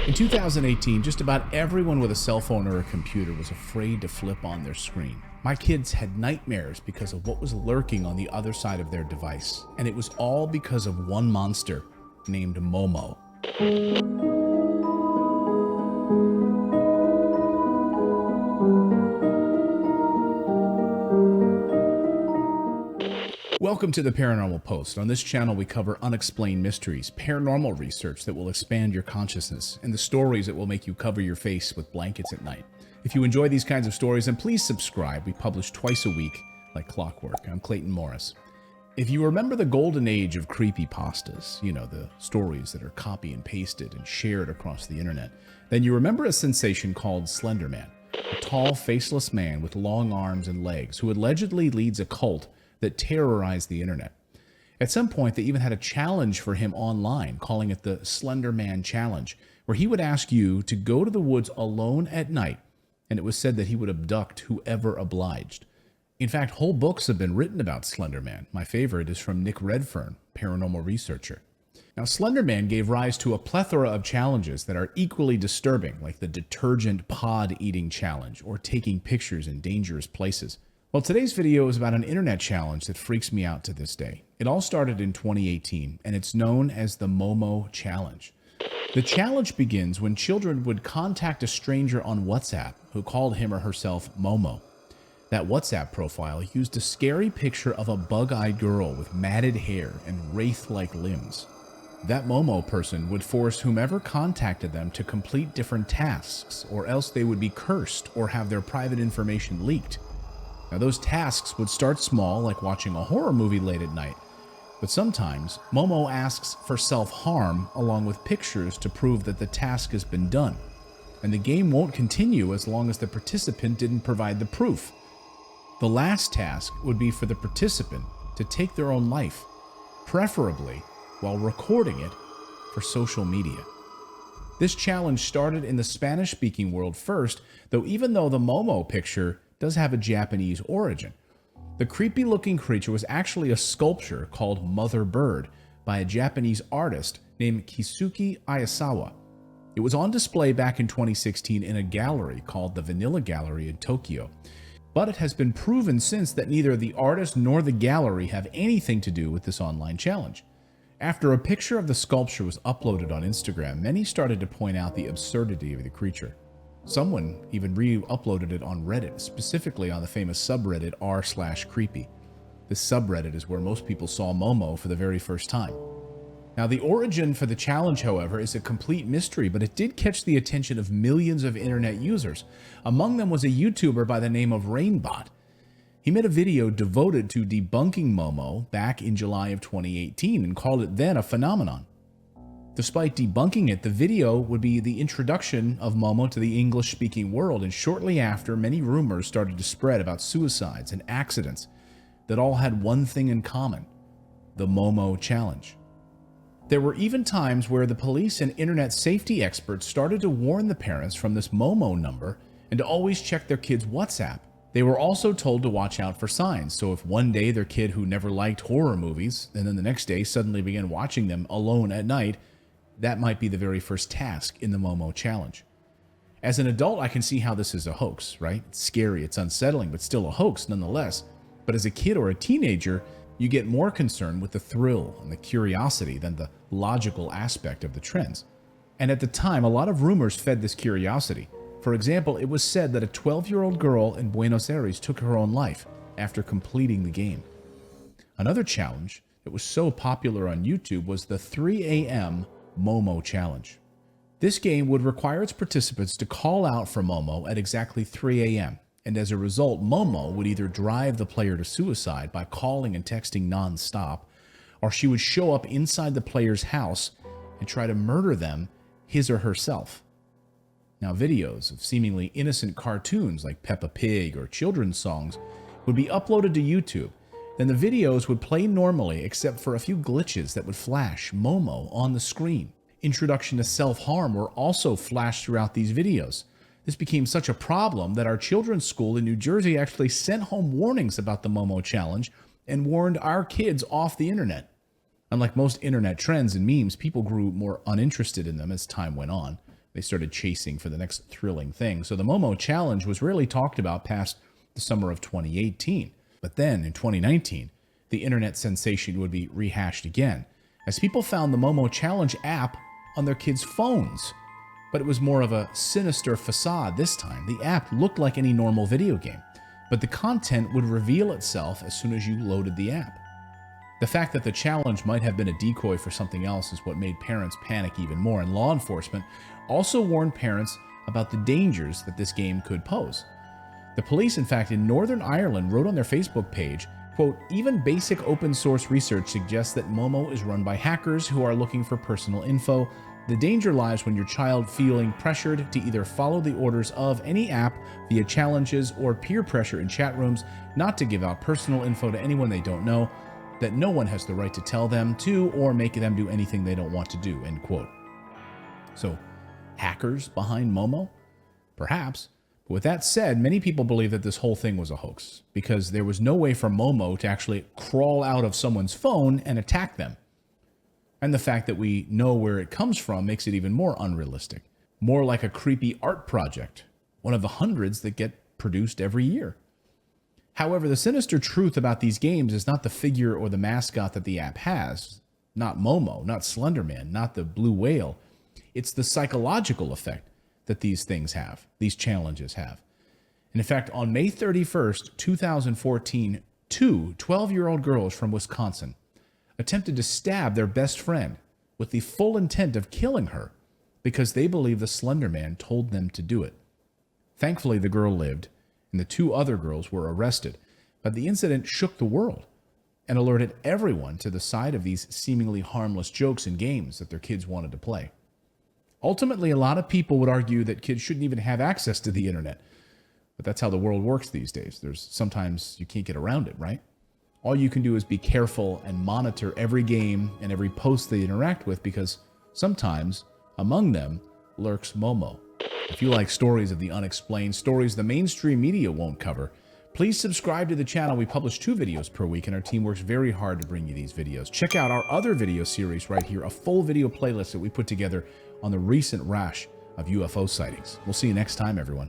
In 2018, just about everyone with a cell phone or a computer was afraid to flip on their screen. My kids had nightmares because of what was lurking on the other side of their device, and it was all because of one monster named MoMo. Welcome to the Paranormal Post. On this channel, we cover unexplained mysteries, paranormal research that will expand your consciousness, and the stories that will make you cover your face with blankets at night. If you enjoy these kinds of stories, then please subscribe. We publish twice a week, like clockwork. I'm Clayton Morris. If you remember the golden age of creepypastas, you know, the stories that are copy and pasted and shared across the internet, then you remember a sensation called Slender Man, a tall, faceless man with long arms and legs who allegedly leads a cult that terrorized the internet. At some point, they even had a challenge for him online, calling it the Slender Man Challenge, where he would ask you to go to the woods alone at night, and it was said that he would abduct whoever obliged. In fact, whole books have been written about Slender Man. My favorite is from Nick Redfern, paranormal researcher. Now, Slender Man gave rise to a plethora of challenges that are equally disturbing, like the detergent pod eating challenge or taking pictures in dangerous places. Well, today's video is about an internet challenge that freaks me out to this day. It all started in 2018, and it's known as the MoMo Challenge. The challenge begins when children would contact a stranger on WhatsApp who called him or herself MoMo. That WhatsApp profile used a scary picture of a bug-eyed girl with matted hair and wraith-like limbs. That MoMo person would force whomever contacted them to complete different tasks, or else they would be cursed or have their private information leaked. Now, those tasks would start small, like watching a horror movie late at night, but sometimes MoMo asks for self-harm along with pictures to prove that the task has been done, and the game won't continue as long as the participant didn't provide the proof. The last task would be for the participant to take their own life, preferably while recording it for social media. This challenge started in the Spanish-speaking world first, though even though the MoMo picture does have a Japanese origin. The creepy-looking creature was actually a sculpture called Mother Bird by a Japanese artist named Kisuke Ayasawa. It was on display back in 2016 in a gallery called the Vanilla Gallery in Tokyo. But it has been proven since that neither the artist nor the gallery have anything to do with this online challenge. After a picture of the sculpture was uploaded on Instagram, many started to point out the absurdity of the creature. Someone even re-uploaded it on Reddit, specifically on the famous subreddit r/creepy. This subreddit is where most people saw MoMo for the very first time. Now, the origin for the challenge, however, is a complete mystery, but it did catch the attention of millions of internet users. Among them was a YouTuber by the name of Rainbot. He made a video devoted to debunking MoMo back in July of 2018 and called it then a phenomenon. Despite debunking it, the video would be the introduction of MoMo to the English-speaking world, and shortly after, many rumors started to spread about suicides and accidents that all had one thing in common: the MoMo Challenge. There were even times where the police and internet safety experts started to warn the parents from this MoMo number and to always check their kids' WhatsApp. They were also told to watch out for signs, so if one day their kid who never liked horror movies and then the next day suddenly began watching them alone at night, that might be the very first task in the MoMo Challenge. As an adult, I can see how this is a hoax, right? It's scary, it's unsettling, but still a hoax nonetheless. But as a kid or a teenager, you get more concerned with the thrill and the curiosity than the logical aspect of the trends. And at the time, a lot of rumors fed this curiosity. For example, it was said that a 12-year-old girl in Buenos Aires took her own life after completing the game. Another challenge that was so popular on YouTube was the 3 a.m. MoMo Challenge. This game would require its participants to call out for MoMo at exactly 3 a.m. and as a result, MoMo would either drive the player to suicide by calling and texting non-stop, or she would show up inside the player's house and try to murder them, his or herself. Now, videos of seemingly innocent cartoons like Peppa Pig or children's songs would be uploaded to YouTube. Then the videos would play normally except for a few glitches that would flash MoMo on the screen. Introduction to self-harm were also flashed throughout these videos. This became such a problem that our children's school in New Jersey actually sent home warnings about the MoMo Challenge and warned our kids off the internet. Unlike most internet trends and memes, people grew more uninterested in them as time went on. They started chasing for the next thrilling thing. So the MoMo challenge was rarely talked about past the summer of 2018. But then in 2019, the internet sensation would be rehashed again, as people found the MoMo challenge app on their kids' phones. But it was more of a sinister facade this time. The app looked like any normal video game, but the content would reveal itself as soon as you loaded the app. The fact that the challenge might have been a decoy for something else is what made parents panic even more, and law enforcement also warned parents about the dangers that this game could pose. The police, in fact, in Northern Ireland wrote on their Facebook page, quote, "Even basic open source research suggests that MoMo is run by hackers who are looking for personal info. The danger lies when your child feeling pressured to either follow the orders of any app via challenges or peer pressure in chat rooms not to give out personal info to anyone they don't know, that no one has the right to tell them to or make them do anything they don't want to do," end quote. So, hackers behind MoMo? Perhaps. But with that said, many people believe that this whole thing was a hoax, because there was no way for MoMo to actually crawl out of someone's phone and attack them. And the fact that we know where it comes from makes it even more unrealistic. More like a creepy art project, one of the hundreds that get produced every year. However, the sinister truth about these games is not the figure or the mascot that the app has. Not Momo, not Slenderman, not the blue whale. It's the psychological effect that these things have, these challenges have. And in fact, on May 31st, 2014, two 12-year-old girls from Wisconsin attempted to stab their best friend with the full intent of killing her because they believe the Slender Man told them to do it. Thankfully, the girl lived, and the two other girls were arrested, but the incident shook the world and alerted everyone to the side of these seemingly harmless jokes and games that their kids wanted to play. Ultimately, a lot of people would argue that kids shouldn't even have access to the internet, but that's how the world works these days. Sometimes you can't get around it, right? All you can do is be careful and monitor every game and every post they interact with, because sometimes among them lurks Momo. If you like stories of the unexplained, stories the mainstream media won't cover, please subscribe to the channel. We publish 2 videos per week, and our team works very hard to bring you these videos. Check out our other video series right here, a full video playlist that we put together on the recent rash of UFO sightings. We'll see you next time, everyone.